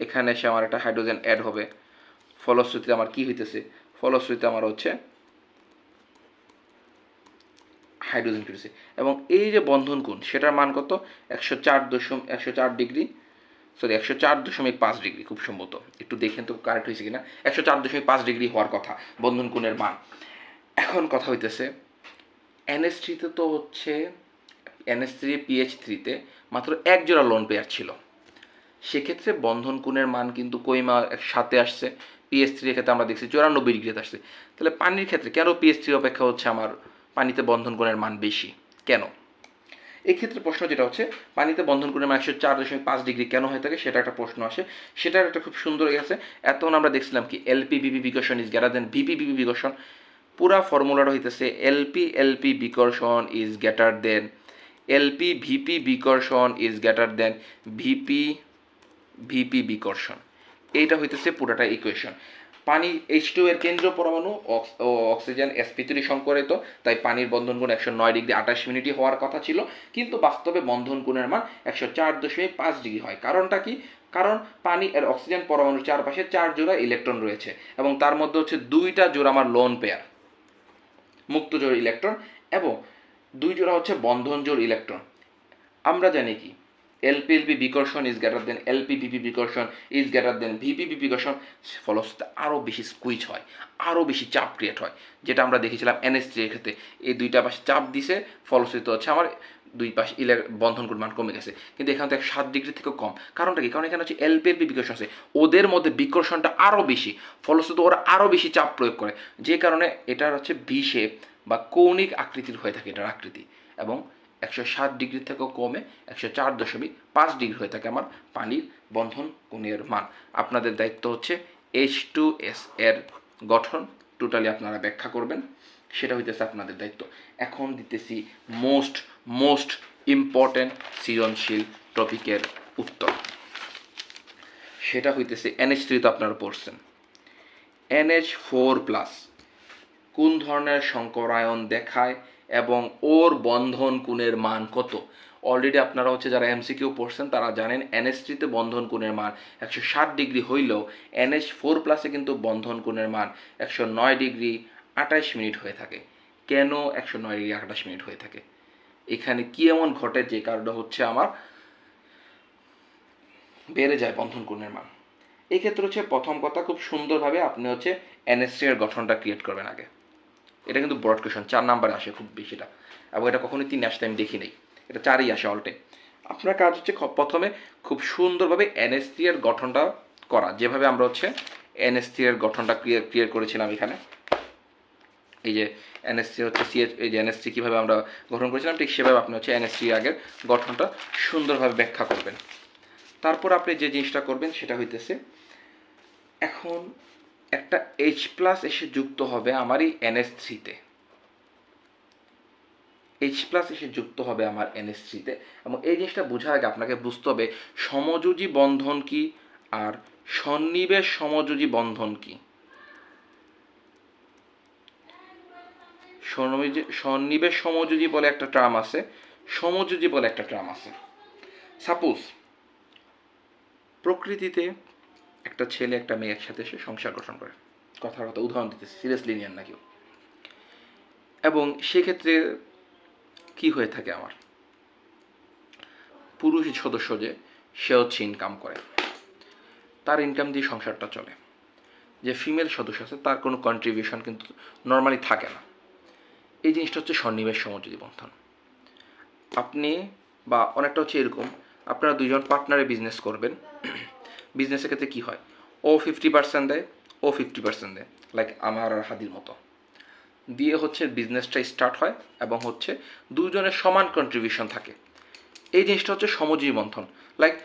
এখানে এসে আমার একটা হাইড্রোজেন অ্যাড হবে। ফলশ্রুতিতে আমার কি হইতেছে, ফলশ্রুতিতে আমার হচ্ছে হাইড্রোজেন ফিরেছে। এবং এই যে বন্ধন কোণ সেটার মান কত? 104 ডিগ্রি সরি 104.5 ডিগ্রি, খুব সম্ভবত, একটু দেখেন তো কারেক্ট হয়েছে কিনা, 104.5 ডিগ্রি হওয়ার কথা বন্ধন কোণের মান। এখন কথা হইতেছে NH3-তে তো হচ্ছে NH3 PH3-তে মাত্র এক জোড়া লোন পেয়ার ছিল, সেক্ষেত্রে বন্ধন কোণের মান কিন্তু কইমা 7 আসছে, PH3 এর ক্ষেত্রে আমরা দেখছি 94 ডিগ্রিতে আসছে। তাহলে পানির ক্ষেত্রে কেন PH3 অপেক্ষা হচ্ছে আমার পানিতে বন্ধন কোণের মান বেশি কেন? এক্ষেত্রে প্রশ্ন যেটা হচ্ছে পানিতে বন্ধন কোণের মান 104.5 ডিগ্রি কেন হয়ে থাকে, সেটা একটা প্রশ্ন আসে। সেটার একটা খুব সুন্দর আছে। এতক্ষণ আমরা দেখছিলাম কি LP/VP বিকর্ষণ ইজ গ্রেটার দেন VP/VP বিকর্ষণ। পুরা ফর্মুলাটা হইতেছে LP/LP বিকর্ষণ ইজ গ্রেটার দেন LP/VP বিকর্ষণ ইজ গ্রেটার দেন VP/VP বিকর্ষণ। এইটা হইতেছে পুরাটা ইকুয়েশন। পানি H2 এর কেন্দ্রীয় পরমাণু ও অক্সিজেন sp3 সংকরিত, তাই পানির বন্ধন কোণ 109 ডিগ্রি 28 মিনিটই হওয়ার কথা ছিল, কিন্তু বাস্তবে বন্ধন কোণের মান 104.5 ডিগ্রি হয়। কারণটা কি? কারণ পানি এর অক্সিজেন পরমাণুর চারপাশে 4 জোড়া ইলেকট্রন রয়েছে এবং তার মধ্যে হচ্ছে 2টা জোড়া আমার লোন পেয়ার মুক্ত জোড় ইলেকট্রন এবং 2 জোড়া হচ্ছে বন্ধন জোড় ইলেকট্রন। আমরা জানি কি LP/LP বিকর্ষণ ইজ গ্রেটার দেন LP/VP বিকর্ষণ ইজ গ্রেটার দেন VP/VP বিকর্ষণ, ফলশ্রুতিতে আরও বেশি স্কুইজ হয়, আরও বেশি চাপ ক্রিয়েট হয়, যেটা আমরা দেখেছিলাম NH3 এর ক্ষেত্রে। এই দুইটা পাশে চাপ দিছে, ফলশ্রুতিতে হচ্ছে আমার দুই পাশে বন্ধন কোণ মান কমে গেছে। কিন্তু এখানে তো 7 ডিগ্রি থেকে কম। কারণটা কি? কারণ এখানে হচ্ছে LP/LP বিকর্ষণ আছে, ওদের মধ্যে বিকর্ষণটা আরও বেশি, ফলশ্রুতিতে ওরা আরও বেশি চাপ প্রয়োগ করে, যে কারণে এটার হচ্ছে ভি শেপ বা কৌণিক আকৃতির হয়ে থাকে এটার আকৃতি, এবং 107 ডিগ্রি থেকেও কমে 104.5 ডিগ্রি হয়ে থাকে আমার পানির বন্ধন কোণের মান। আপনাদের দায়িত্ব হচ্ছে H2S এর গঠন টোটালি আপনারা ব্যাখ্যা করবেন, সেটা হইতেছে আপনাদের দায়িত্ব। এখন দিতেছি মোস্ট ইম্পর্টেন্ট সৃজনশীল টপিকের উত্তর, সেটা হইতেছে NH3 তো আপনারা পড়ছেন। NH4+ কোন ধরনের সংকরায়ন দেখায় এবং ওর বন্ধন কোণের মান কত? অলরেডি আপনারা হচ্ছে যারা MCQ পড়ছেন তারা জানেন NH3-তে বন্ধন কোণের মান 107 ডিগ্রি হইলেও NH4+ কিন্তু বন্ধন কোণের মান 109 ডিগ্রি 28 মিনিট হয়ে থাকে। কেন 109 ডিগ্রি 28 মিনিট হয়ে থাকে? এখানে কি এমন ঘটে যে কারণটা হচ্ছে আমার বেড়ে যায় বন্ধন কোণের মান? এই ক্ষেত্রে হচ্ছে প্রথম কথা, খুব সুন্দরভাবে আপনি হচ্ছে NH3 এর গঠনটা ক্রিয়েট করবেন আগে। এটা কিন্তু ব্রড কোয়েশন, 4 নাম্বারে আসে খুব বেশিটা, এবং এটা কখনোই 3 আসতে আমি দেখি নাই, এটা 4ই আসে অলটে। আপনার কাজ হচ্ছে প্রথমে খুব সুন্দরভাবে NH3 এর গঠনটা করা, যেভাবে আমরা হচ্ছে NH3 এর গঠনটা ক্লিয়ার করেছিলাম এখানে। এই যে NH3 হচ্ছে এই যে NH3 কীভাবে আমরা গঠন করেছিলাম, ঠিক সেভাবে আপনি হচ্ছে NH3 আগের গঠনটা সুন্দরভাবে ব্যাখ্যা করবেন। তারপর আপনি যে জিনিসটা করবেন সেটা হইতেছে, এখন একটা H+ এসে যুক্ত হবে আমার এই NH3-তে, H+ এসে যুক্ত হবে আমার NH3-তে, এবং এই জিনিসটা বোঝার আগে আপনাকে বুঝতে হবে সমযোজী বন্ধন কি আর সন্নিবেশ সমযোজী বন্ধন কি। সন্নিবেশ সমযোজী বলে একটা টার্ম আছে, সমযোজী বলে একটা টার্ম আছে। সাপোজ প্রকৃতিতে একটা ছেলে একটা মেয়ে একসাথে এসে সংসার গঠন করে, কথার কথা উদাহরণ দিতেছে, সিরিয়াসলি নিয়েন না কেউ। এবং সেক্ষেত্রে কি হয়ে থাকে, আমার পুরুষ সদস্য যে সে হচ্ছে ইনকাম করে, তার ইনকাম দিয়ে সংসারটা চলে। যে ফিমেল সদস্য আছে তার কোনো কন্ট্রিবিউশন কিন্তু নর্মালি থাকে না। এই জিনিসটা হচ্ছে সন্নিবেশ সমযোজী বন্ধন। আপনি বা অনেকটা হচ্ছে এরকম, আপনারা দুজন পার্টনারে বিজনেস করবেন, বিজনেসের ক্ষেত্রে কী হয়, ও 50% দেয়, ও 50% দেয়, লাইক আমার আর হাদির মতো দিয়ে হচ্ছে বিজনেসটা স্টার্ট হয়, এবং হচ্ছে দুজনের সমান কন্ট্রিবিউশন থাকে। এই জিনিসটা হচ্ছে সমযোজী বন্ধন। লাইক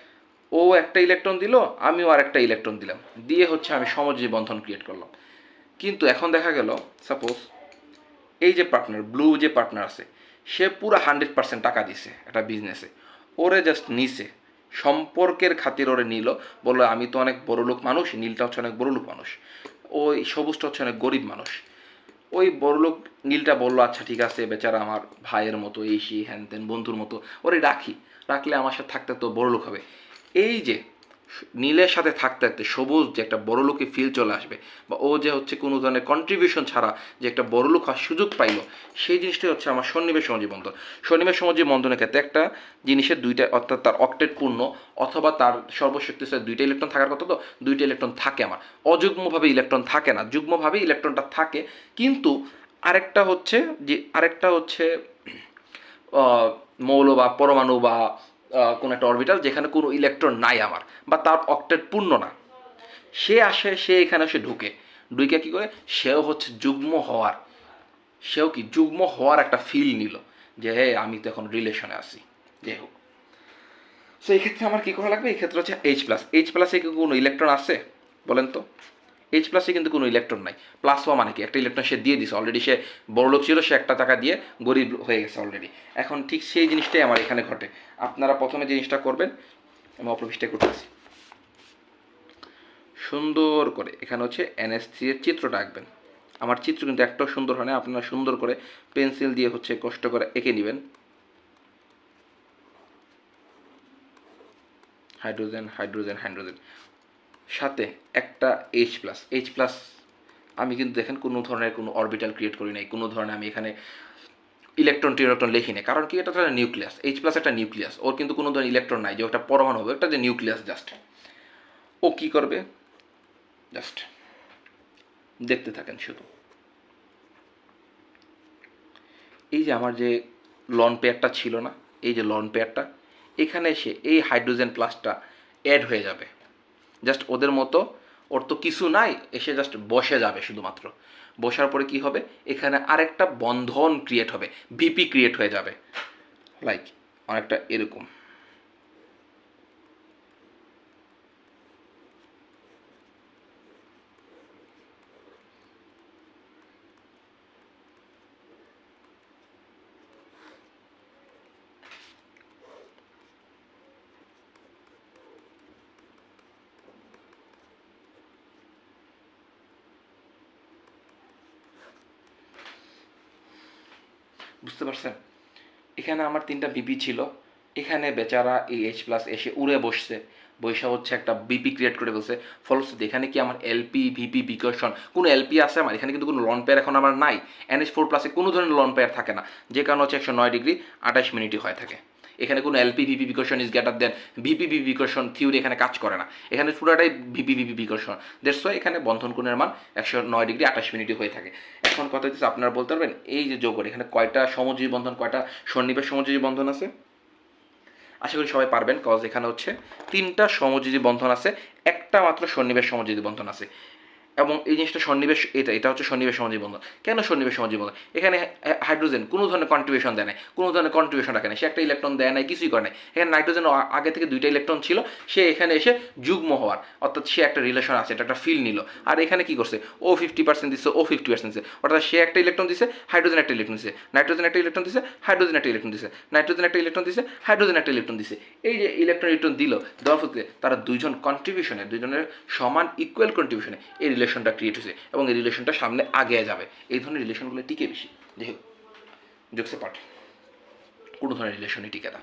ও একটা ইলেকট্রন দিল, আমিও আর একটা ইলেকট্রন দিলাম, দিয়ে হচ্ছে আমি সমযোজী বন্ধন ক্রিয়েট করলাম। কিন্তু এখন দেখা গেল সাপোজ এই যে পার্টনার, ব্লু যে পার্টনার আছে, সে পুরো 100% টাকা দিছে একটা বিজনেসে, ওরে জাস্ট নিছে, সম্পর্কের খাতির ওরে নিল, বললো আমি তো অনেক বড়লোক মানুষ, নীলটা হচ্ছে অনেক বড়লোক মানুষ, ওই সবুজটা হচ্ছে অনেক গরিব মানুষ। ওই বড়লোক নীলটা বললো আচ্ছা ঠিক আছে, বেচারা আমার ভাইয়ের মতো, এই সেই হ্যান ত্যান বন্ধুর মতো, ওরে রাখলে আমার সাথে থাকতে তো বড়লোক হবে। এই যে নীলের সাথে থাকতে থাকতে সবুজ যে একটা বড়লোকি ফিল চলে আসবে, বা ও যে হচ্ছে কোনো ধরনের কন্ট্রিবিউশন ছাড়া যে একটা বড়লোক হওয়ার সুযোগ পাইলো, সেই জিনিসটাই হচ্ছে আমার সন্নিবেশ সমাজী বন্ধন। সন্নিবেশ সমাজী বন্ধনের ক্ষেত্রে একটা জিনিসের দুইটা, অর্থাৎ তার অক্টেট পূর্ণ অথবা তার সর্বশক্তিশালী দুইটা ইলেকট্রন থাকার কথা, তো দুইটা ইলেকট্রন থাকে আমার। অযুগ্মভাবে ইলেকট্রন থাকে না, যুগ্মভাবে ইলেকট্রনটা থাকে। কিন্তু আরেকটা হচ্ছে মৌল বা পরমাণু বা কোনো একটা অরবিটাল যেখানে কোনো ইলেকট্রন নাই আমার, বা তার অক্টেট পূর্ণ না, সে আসে, সে এখানে সে ঢুকে কী করে, সেও হচ্ছে যুগ্ম হওয়ার একটা ফিল নিল যে হে আমি তো এখন রিলেশনে আছি। যাই হোক, সো এই ক্ষেত্রে আমার কী করা লাগবে, এই ক্ষেত্রে হচ্ছে এইচ প্লাসে কি কোনো ইলেকট্রন আছে বলেন তো? এইচ প্লাসে কিন্তু কোনো ইলেকট্রন নাই। প্লাস হওয়া মানে কি, একটা ইলেকট্রন সে দিয়ে দিছে অলরেডি, সে বড়লোক ছিল, সে একটা টাকা দিয়ে গরিব হয়ে গেছে অলরেডি। এখন ঠিক সেই জিনিসটাই আমার এখানে ঘটে। আপনারা প্রথমে জিনিসটা করবেন, আমি অপরপৃষ্ঠায় করতেছি, সুন্দর করে এখানে হচ্ছে NH3 এর চিত্রটা আঁকবেন। আমার চিত্র কিন্তু একটাও সুন্দর হয় না, আপনারা সুন্দর করে পেন্সিল দিয়ে হচ্ছে কষ্ট করে এঁকে নেবেন। হাইড্রোজেন হাইড্রোজেন হাইড্রোজেন, সাথে একটা এইচ প্লাস। আমি কিন্তু দেখেন কোনো ধরনের কোনো অরবিটাল ক্রিয়েট করি নাই, কোনো ধরনের আমি এখানে ইলেকট্রন লিখি নাই। কারণ কি, এটা তো একটা নিউক্লিয়াস, এইচ প্লাস একটা নিউক্লিয়াস, ওর কিন্তু কোনো ধরনের ইলেকট্রন নাই যে একটা পরমাণু হবে, একটা যে নিউক্লিয়াস জাস্ট। ও কি করবে, জাস্ট দেখতে থাকেন শুধু। এই যে আমার যে লন পেয়ারটা ছিল না, এই যে লন পেয়ারটা, এখানে এসে এই হাইড্রোজেন প্লাসটা অ্যাড হয়ে যাবে। জাস্ট ওদের মতো, ওর তো কিছু নাই, এসে জাস্ট বসে যাবে শুধুমাত্র। বসার পরে কি হবে, এখানে আরেকটা বন্ধন ক্রিয়েট হবে, ভিপি ক্রিয়েট হয়ে যাবে, লাইক অনেকটা এরকম। বুঝতে পারছেন? এখানে আমার 3টা বিপি ছিল, এখানে বেচারা এই এইচ প্লাস এসে উড়ে বসছে, বৈশা হচ্ছে একটা বিপি ক্রিয়েট করে বলছে। ফলশ্রুতি এখানে কি আমার এলপি ভিপি বিকর্ষণ কোনো এলপি আছে আমার এখানে, কিন্তু কোনো লন পেয়ার এখন আমার নাই। NH4+ কোনো ধরনের লন পেয়ার থাকে না, যে কারণ হচ্ছে 109°28' হয় থাকে। এখানে কোনো এলপি ভিপি বিকর্ষণ is greater than VP VP বিকর্ষণ থিওরি এখানে কাজ করে না, এখানে পুরোটাই ভিপি ভিপি বিকর্ষণ। দ্যাটস ওয়াই এখানে বন্ধন কোণের মান 109°28' হয়ে থাকে। এখন কথা হচ্ছে, আপনারা বলতে পারবেন এই যে যোগের এখানে কয়টা সমজীবী বন্ধন, কয়টা সন্নিবেশ সমজীবী বন্ধন আছে? আশা করি সবাই পারবেন, কজ এখানে হচ্ছে 3টা সমযোজী বন্ধন আছে, একটা মাত্র সন্নিবেশ সমযোজী বন্ধন আছে। এবং এই জিনিসটা সন্নিবেশ, এটা হচ্ছে সন্নিবেশ সমযোজী বন্ধন। কেন সন্নিবেশ সমযোজী বন্ধন? এখানে হাইড্রোজেন কোনো ধরনের কন্ট্রিবিউশন দেয় নাই, কোনো ধরনের কন্ট্রিবিউশন রাখে নাই, সে একটা ইলেকট্রন দেয় নাই, কিছুই করে নাই। এখানে নাইট্রোজেন আগে থেকে 2টা ইলেকট্রন ছিল, সে এখানে এসে যুগ্ম হওয়ার, অর্থাৎ সে একটা রিলেশন আছে, এটা একটা ফিল নিল। আর এখানে কি করছে, ও 50% দিচ্ছে, ও 50% দিচ্ছে, অর্থাৎ সে একটা ইলেকট্রন দিচ্ছে, হাইড্রোজেন একটা ইলেকট্রন দিচ্ছে, নাইট্রোজেন একটা ইলেকট্রন দিচ্ছে, হাইড্রোজেন একটা ইলেকট্রন দিচ্ছে, নাইট্রোজেন একটা ইলেকট্রন দিচ্ছে, হাইড্রোজেন একটা ইলেকট্রন দিচ্ছে। এই যে ইলেকট্রন দিল, দেওয়ার ফলে তারা দুইজন কন্ট্রিবিউশনে, দুইজনের সমান ইকুয়াল কন্ট্রিবিউশনে এই রিলেশনটা ক্রিয়েট হয়েছে, এবং এই রিলেশনটা সামনে আগে যাবে। এই ধরনের রিলেশনগুলো টিকে বেশি, যাই হোক যোগসে পাঠ, কোনো ধরনের রিলেশনই টিকে না।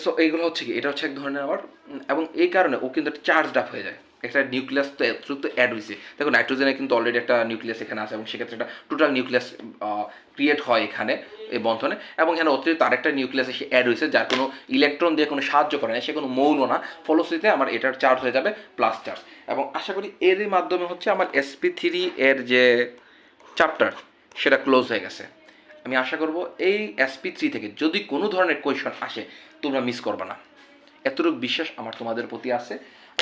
সো এইগুলো হচ্ছে কি, এটা হচ্ছে এক ধরনের আমার, এবং এই কারণে ও কিন্তু চার্জড আপ হয়ে যায়। একটা নিউক্লিয়াস তো এতটুকু অ্যাড হয়েছে, দেখো নাইট্রোজেনে কিন্তু অলরেডি একটা নিউক্লিয়াস এখানে আছে, এবং সেক্ষেত্রে একটা টোটাল নিউক্লিয়াস ক্রিয়েট হয় এখানে এই বন্ধনে, এবং এখানে অতিরিক্ত আরেকটা নিউক্লিয়াস এসে অ্যাড হয়েছে, যার কোনো ইলেকট্রন দিয়ে কোনো সাহায্য করে না, সে কোনো মৌল না। ফলশ্রুতিতে আমার এটার চার্জ হয়ে যাবে প্লাস চার্জ, এবং আশা করি এরই মাধ্যমে হচ্ছে আমার sp3 এর যে চ্যাপ্টার সেটা ক্লোজ হয়ে গেছে। আমি আশা করব এই sp3 থেকে যদি কোনো ধরনের কোয়েশন আসে তোমরা মিস করবে না, এতটুকু বিশ্বাস আমার তোমাদের প্রতি আছে।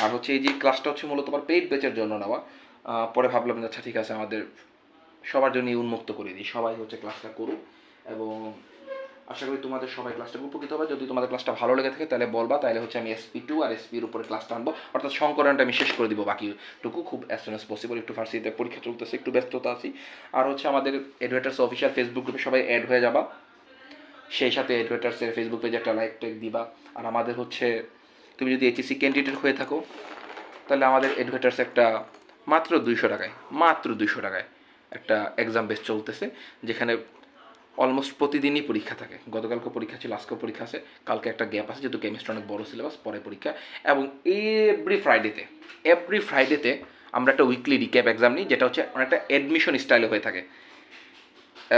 আর হচ্ছে এই যে ক্লাসটা হচ্ছে মূলত আমার পেইড ব্যাচের জন্য নেওয়া, পরে ভাবলাম আচ্ছা ঠিক আছে আমাদের সবার জন্যই উন্মুক্ত করে দিই, সবাই হচ্ছে ক্লাসটা করুক, এবং আশা করি তোমাদের সবাই ক্লাসটা উপকৃত হবে। যদি তোমাদের ক্লাসটা ভালো লেগে থাকে তাহলে বলবা, তাহলে হচ্ছে আমি SP2 আর SP-র উপরে ক্লাসটা আনবো, অর্থাৎ সংকরণটা আমি শেষ করে দিব বাকিটুকু খুব অ্যাজ সুন অ্যাজ পসিবল। একটু ফার্সিতে পরীক্ষা চলতেছে, একটু ব্যস্ততা আছি। আর হচ্ছে আমাদের এডুকেটার্স অফিসিয়াল ফেসবুক গ্রুপে সবাই অ্যাড হয়ে যাবা, সেই সাথে এডুকেটার্সের ফেসবুক পেজে একটা লাইক টাইক দিবা। আর আমাদের হচ্ছে তুমি যদি HSC ক্যান্ডিডেট হয়ে থাকো তাহলে আমাদের এডুকেটার্স একটা মাত্র 200 টাকায় একটা এক্সাম বেস চলতেছে, যেখানে অলমোস্ট প্রতিদিনই পরীক্ষা থাকে। গতকালকে পরীক্ষা ছিল, আজকেও পরীক্ষা আছে, কালকে একটা গ্যাপ আছে যেহেতু কেমিস্ট্রি অনেক বড় সিলেবাস, পরে পরীক্ষা। এবং এভরি ফ্রাইডেতে আমরা একটা উইকলি রিক্যাপ এক্সাম নিই, যেটা হচ্ছে অনেকটা অ্যাডমিশন স্টাইলে হয়ে থাকে।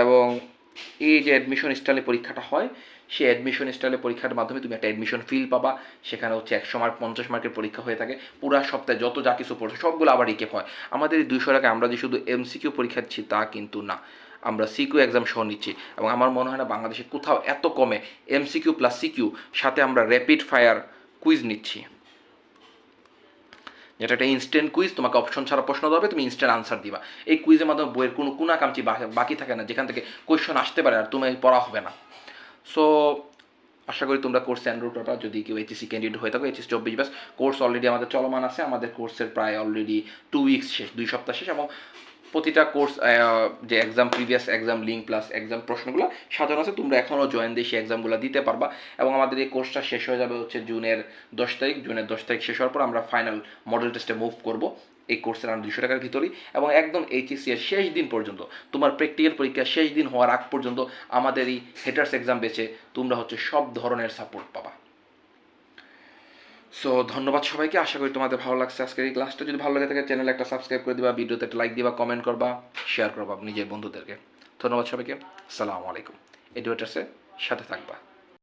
এবং এই যে অ্যাডমিশন স্টাইলে পরীক্ষাটা হয়, সেই অ্যাডমিশন স্টাইলে পরীক্ষার মাধ্যমে তুমি একটা অ্যাডমিশন ফিল পাবা। সেখানে হচ্ছে 100 মার্ক 50 মার্কের পরীক্ষা হয়ে থাকে। পুরো সপ্তাহে যত যা কিছু পড়ছে সবগুলো আবার রিকেপ হয়। আমাদের এই 200 টাকায় আমরা যে শুধু এমসিকিউ পরীক্ষা দিচ্ছি তা কিন্তু না, আমরা সিকিউ এক্সাম সহ নিচ্ছি। এবং আমার মনে হয় না বাংলাদেশে কোথাও এত কমে এমসিকিউ প্লাস সিকিউ সাথে আমরা র্যাপিড ফায়ার কুইজ নিচ্ছি, যেটা একটা ইনস্ট্যান্ট কুইজ। তোমাকে অপশন ছাড়া প্রশ্ন দেবে, তুমি ইনস্ট্যান্ট আনসার দিবা। এই কুইজের মাধ্যমে বইয়ের কোনো কামচি বাকি থাকে না, যেখান থেকে কোয়েশ্চন আসতে পারে আর তুমি পড়া হবে না। সো আশা করি তোমরা কোর্সে এনরোল করবা। যদি কেউ এইচএসসি ক্যান্ডিডেট হয়ে থাকো, এইচএস 24 ব্যাচ কোর্স অলরেডি আমাদের চলমান আছে। আমাদের কোর্সের প্রায় অলরেডি 2 উইকস শেষ, 2 সপ্তাহ শেষ। এবং প্রতিটা কোর্স যে exam, previous exam link plus exam প্রশ্নগুলো সাজানো আছে, তোমরা এখনও জয়েন দিয়ে সেই এক্সামগুলো দিতে পারবা। এবং আমাদের এই কোর্সটা শেষ হয়ে যাবে হচ্ছে জুনের 10 তারিখ। জুনের 10 তারিখ শেষ হওয়ার পর আমরা ফাইনাল মডেল টেস্টে মুভ করব এই কোর্সের আমরা 200 টাকার ভিতরেই। এবং একদম এইচএসসি এর শেষ দিন পর্যন্ত, তোমার প্র্যাকটিক্যাল পরীক্ষা শেষ দিন হওয়ার আগ পর্যন্ত আমাদের এই হেটার্স এক্সাম বেচে তোমরা হচ্ছে সব ধরনের সাপোর্ট পাবা। সো ধন্যবাদ সবাইকে, আশা করি তোমাদের ভালো লাগছে আজকের এই ক্লাসটা। যদি ভালো লাগে থাকে চ্যানেলে একটা সাবস্ক্রাইব করে দিবা, ভিডিওতে একটা লাইক দিবা, কমেন্ট করবা, শেয়ার করবা নিজের বন্ধুদেরকে। ধন্যবাদ সবাইকে, আসসালামু আলাইকুম। এডুকেটার্সের সাথে থাকবা।